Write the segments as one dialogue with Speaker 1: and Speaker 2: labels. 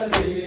Speaker 1: Hare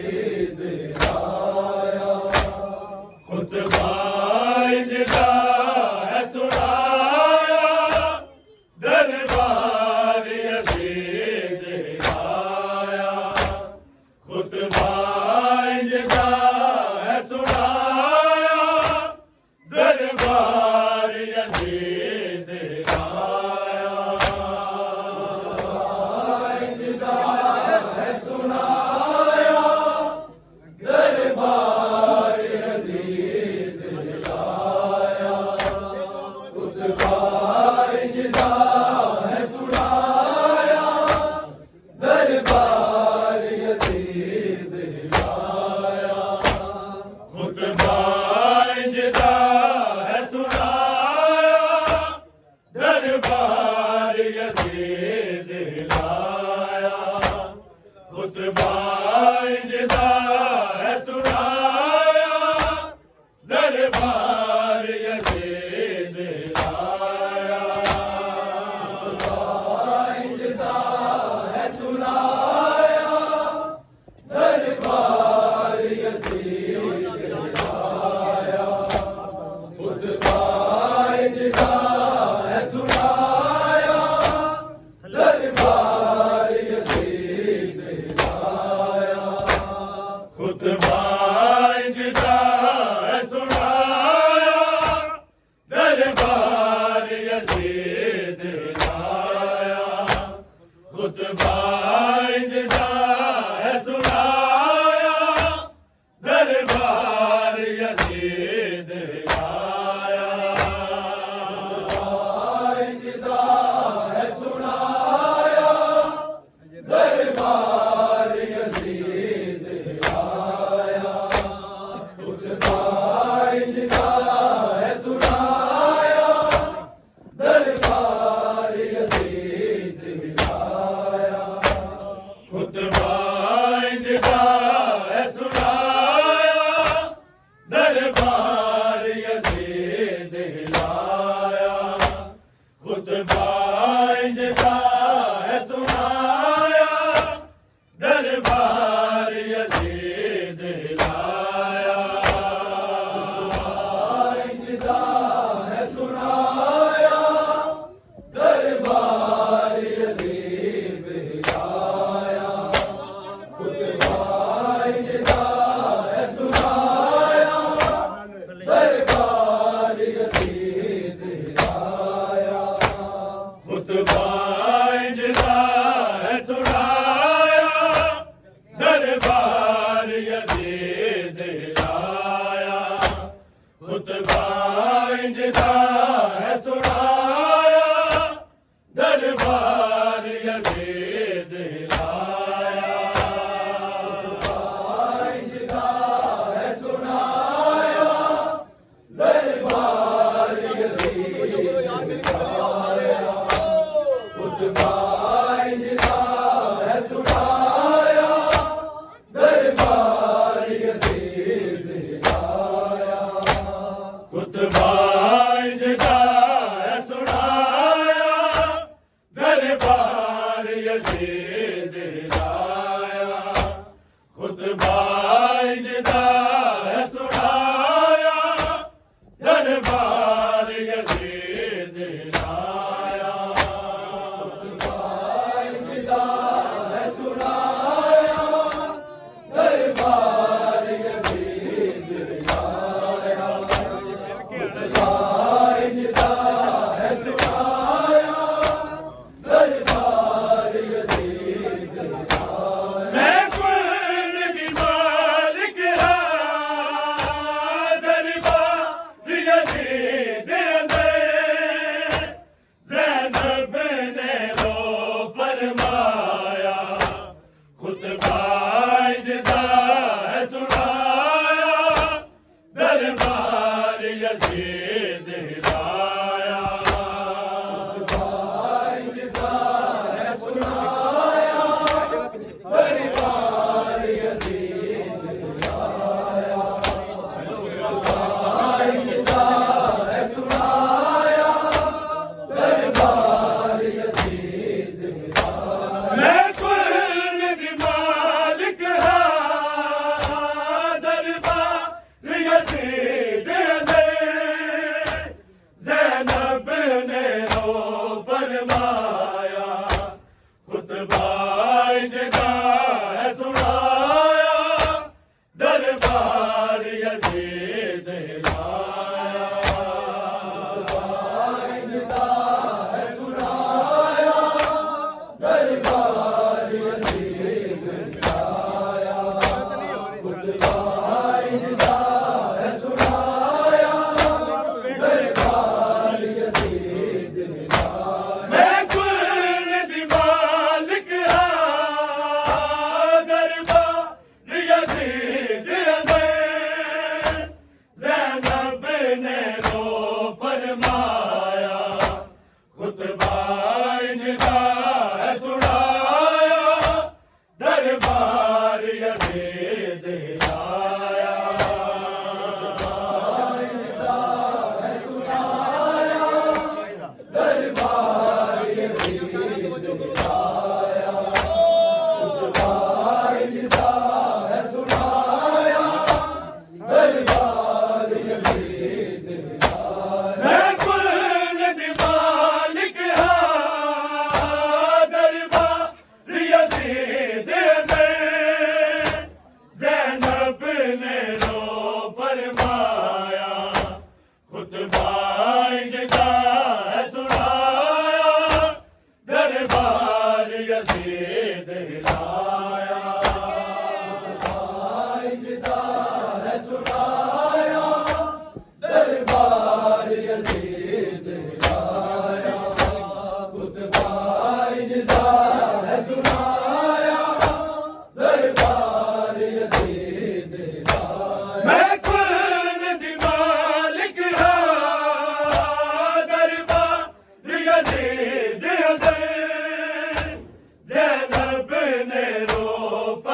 Speaker 1: इंजदा है सुनाया दरबार यजीद लाया। इंजदा है सुनाया दरबार यजीद लाया। खुतबा इंजदा है सुनाया दरबार यजीद लाया। खुतबा इंजदा है सुनाया दरबार यजीद लाया। खुतबा इंजदा है सुनाया दरबार यजीद लाया। इंजदा है सुनाया दरबार यजीद लाया। खुतबा इंजदा है सुनाया दरबार यजीद लाया। खुतबा इंजदा है सुनाया दरबार यजीद लाया। खुतबा इंजदा है सुनाया दरबार यजीद लाया। इंजदा है सुनाया दरबार यजीद लाया। खुतबा इंजदा है सुनाया दरबार यजीद लाया। खुतबा इंजदा है सुनाया दरबार यजीद लाया। खुतबा इंजदा है सुनाया दरबार यजीद लाया। इंजदा है सुनाया दरबार यजीद लाया। खुतबा इंजदा है सुनाया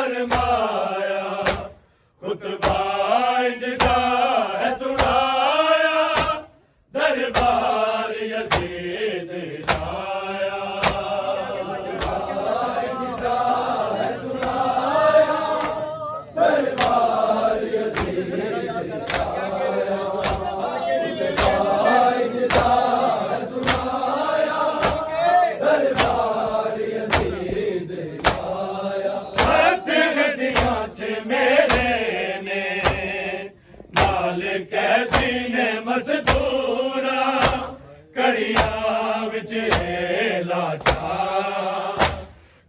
Speaker 1: फरमाया खुतबा इंजदा है सुनाया दरबार यजीद लाया इंजदा है सुनाया दरबार यजीद लाया इंजदा है सुनाया दरबार यजीद लाया मेरे ने नाल कैदी ने मजदूरा कड़िया विच लाचा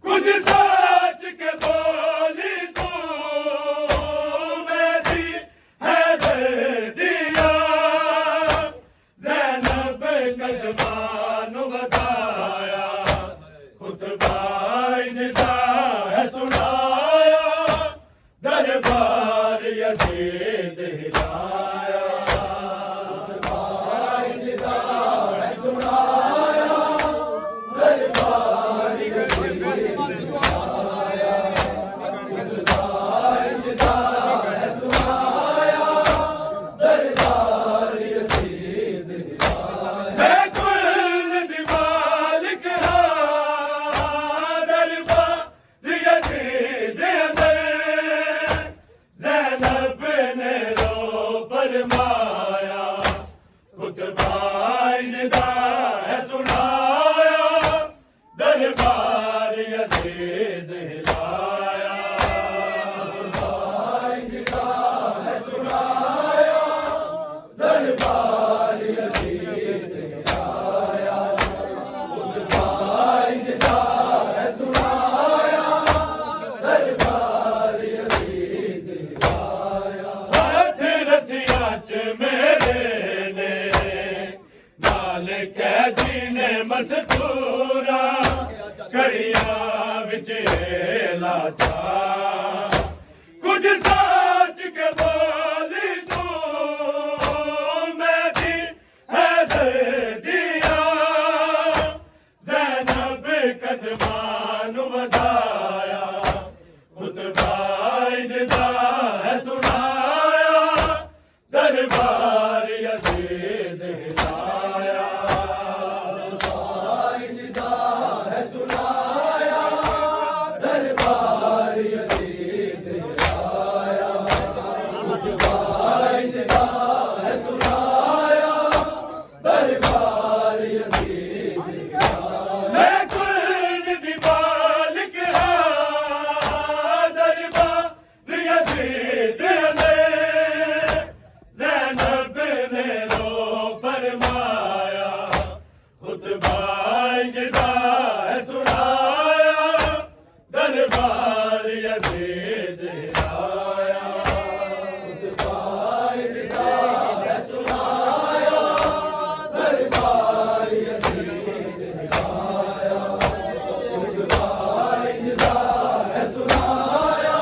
Speaker 1: कुछ सोच के बोली तू मेरी है दिया ज़ैनब कदमानु बताया खुतबा इंजदा है सुनाया दरबार यजीद लाया खुतबा इंजदा है सुनाया दरबार यजीद लाया खुतबा इंजदा है सुनाया दरबार यजीद लाया मैं कुल दीवाल कहा दरबार यजीद ज़ैनब ने रो फरमाया खुतबा इंजदा है सुनाया दरबार यजीद लाया खुतबा इंजदा है सुनाया दरबार यजीद लाया खुतबा इंजदा है सुनाया दरबार यजीद मेरे ने नाल कैदी ने मजदूरा कड़िया विच लाचा कुछ सोच के बोली तू मेरी है दिया ज़ैनब कदमानु बताया खुतबा इंजदा है सुनाया दरबार यजीद लाया खुतबा इंजदा है सुनाया दरबार यजीद लाया खुतबा इंजदा है सुनाया दरबार यजीद लाया मैं कुल दीवाल कहा दरबार यजीद ज़ैनब ने रो फरमाया खुतबा इंजदा है सुनाया दरबार यजीद लाया खुतबा इंजदा है सुनाया दरबार यजीद लाया खुतबा इंजदा है सुनाया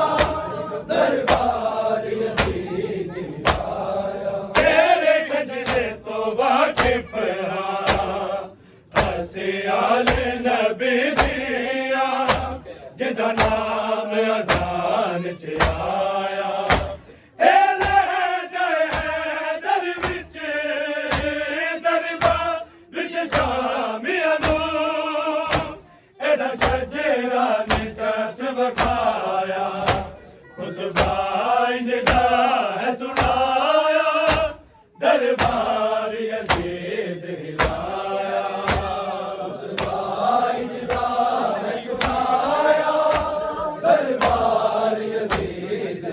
Speaker 1: दरबार यजीद तेरे सजदे तो वाकिफ हसे आले नबी दिया जिदा नाम अजान च आया ए ले जाए दर विच दरबार विच शामिया नू एदा शजरा ने जस वखाया खुतबा इंजदा है सुनाया दरबार यजीद लाया खुतबा इंजदा है सुनाया दरबार यजीद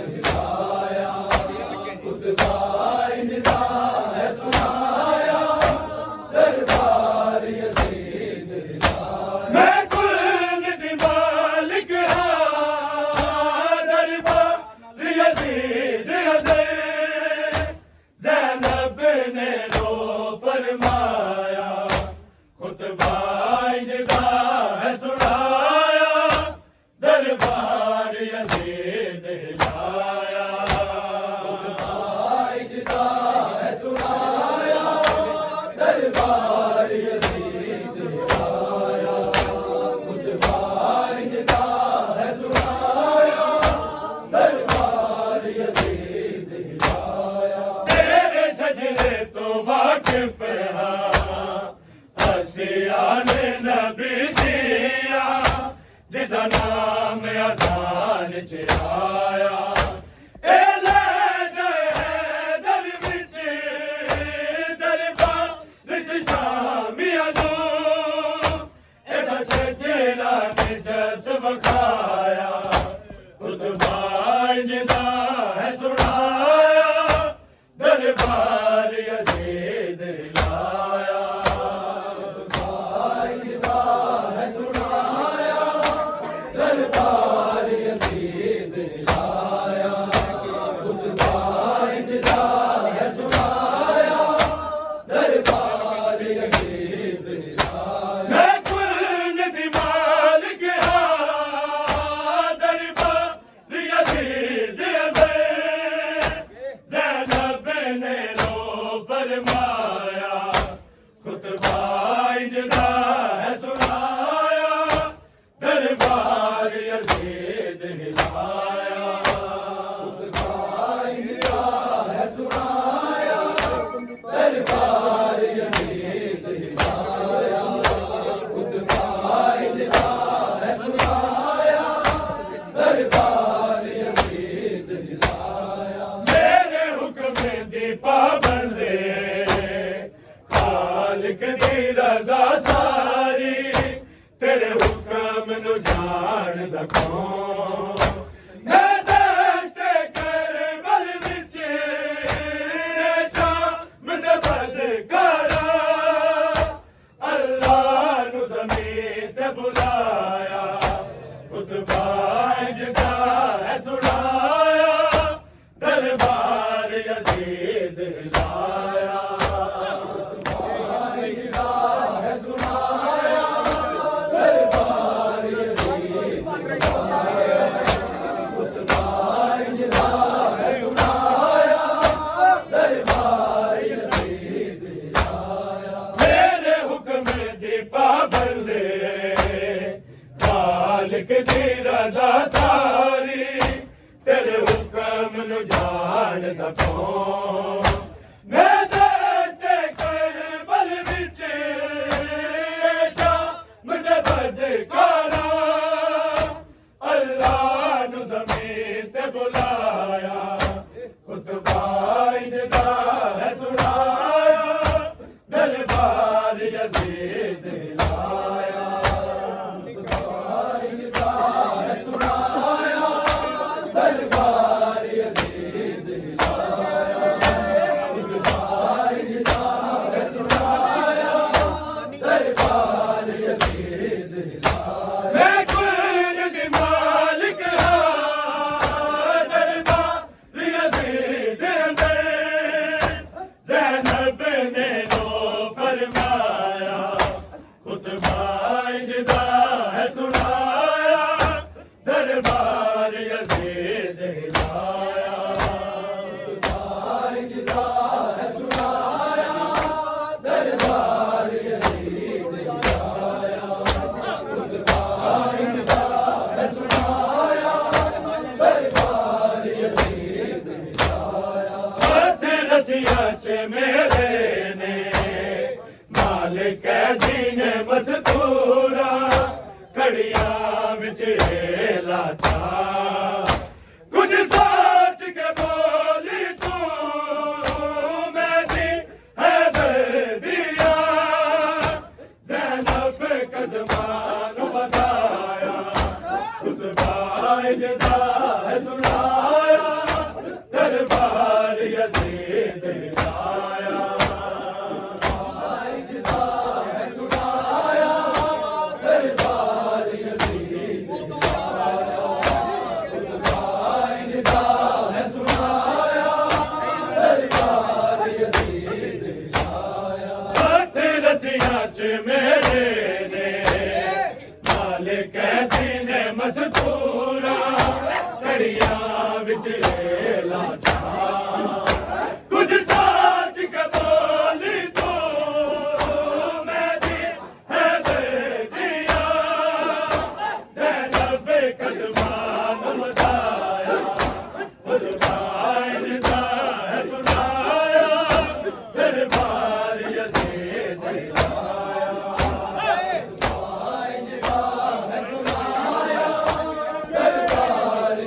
Speaker 1: च आया ए ले गए दर विच दरबार विच शामियां नू एदा सजेरा ने जस वखाया खुतबा इंजदा है सुनाया दरबार यजीद लाया दरबार यजीद लाया खुतबा इंजदा है सुनाया दरबार यजीद लाया मैं कुल दी मालिक हां दरबार यजीद ज़ैनब ने रो फरमाया खुतबा इंजदा है सुनाया दरबार यजीद लाया खुतबा इंजदा है सुनाया दरबार यजीद लाया खुतबा इंजदा है सुनाया दरबार यजीद लाया मेरे हुक्म दी पाबंदे खालिक दी रज़ा सारी तेरे हुक्म नु जान दा कौन मैं दस्ते करबल विच शाम दे बदकारा अल्लाह नु ज़मीन ते बुलाया खुतबा इंजदा है सुनाया दरबार यजीद लाया खुतबा इंजदा है सुनाया दरबार यजीद लाया खुतबा इंजदा है सुनाया दरबार यजीद लाया मेरे हुक्म दी पाबंदे खालिक दी रज़ा सारी तेरे हुक्म नु जान दा कौन मैं दस्ते करबल विच शाम दे बदकारा अल्लाह नु ज़मीन ते बुलाया खुतबा इंजदा है सुनाया दरबार यजीद लाया खुतबा इंजदा है सुनाया दरबार यजीद लाया खुतबा इंजदा है सुनाया दरबार यजीद लाया मैं कुल दी मालिक हां दरबार यजीद ज़ैनब ने रो फरमाया खुतबा इंजदा है सुनाया दरबार यजीद लाया खुतबा इंजदा है सुनाया दरबार यजीद लाया खुतबा इंजदा है सुनाया दरबार यजीद लाया हाथ रसिया च मेरे ने मालिक दीन मस्तूरा कड़ियां विच लाचा कुछ सोच के बोली तू मैंने है दिया ज़ैनब कदमान बताया खुतबा इंजदा है सुनाया दरबार यजीद लाया खुतबा इंजदा है सुनाया दरबार यजीद लाया खुतबा इंजदा है सुनाया दरबार यजीद लाया हाथ रसिया च मेरे ने मालिक दीन मस्तूरा कड़ियां विच लाचा कुछ सोच के बोली तू मैंने है दिया ज़ैनब कदमान बताया खुतबा इंजदा है सुनाया दरबार यजीद लाया खुतबा इंजदा है सुनाया दरबार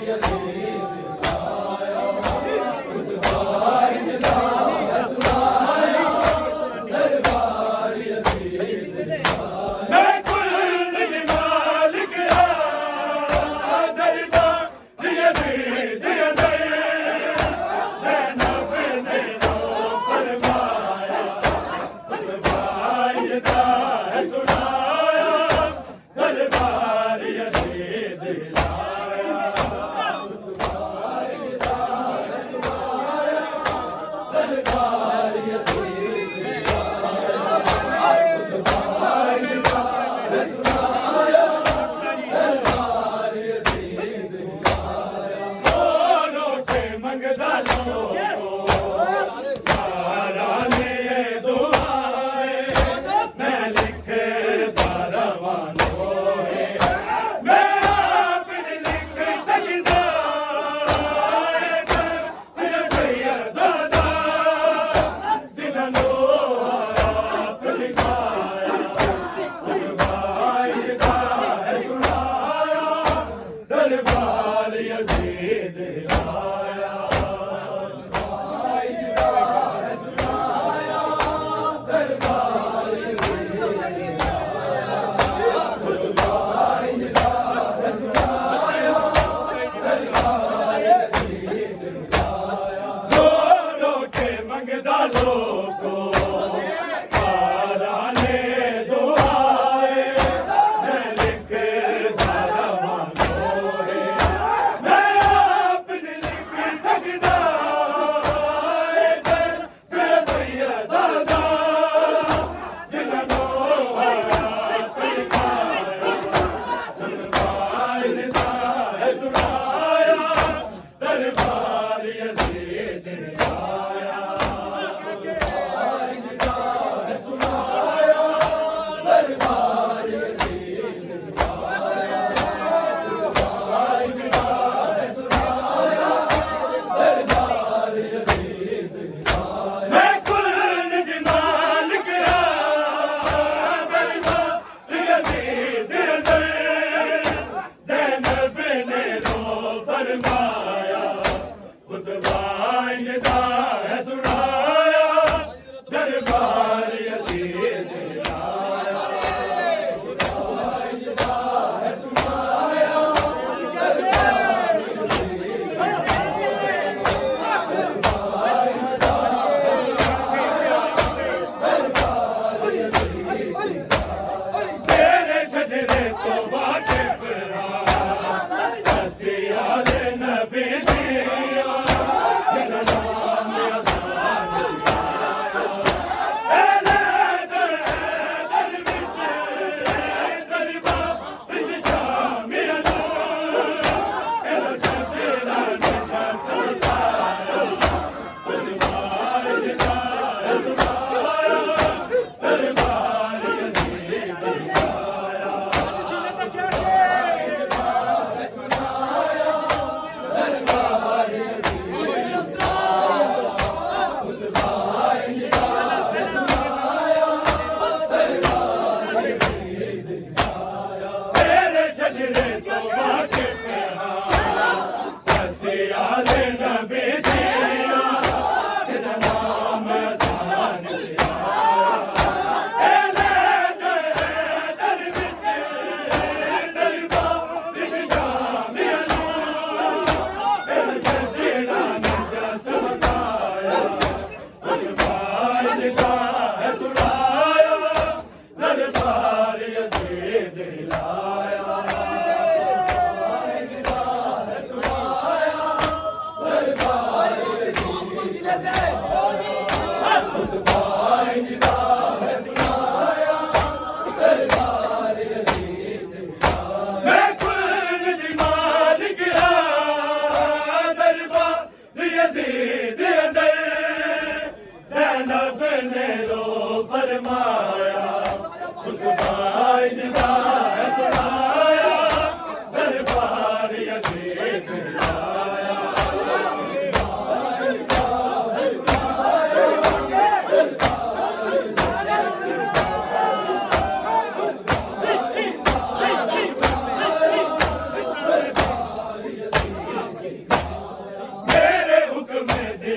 Speaker 1: Nabbi diya,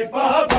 Speaker 1: पापा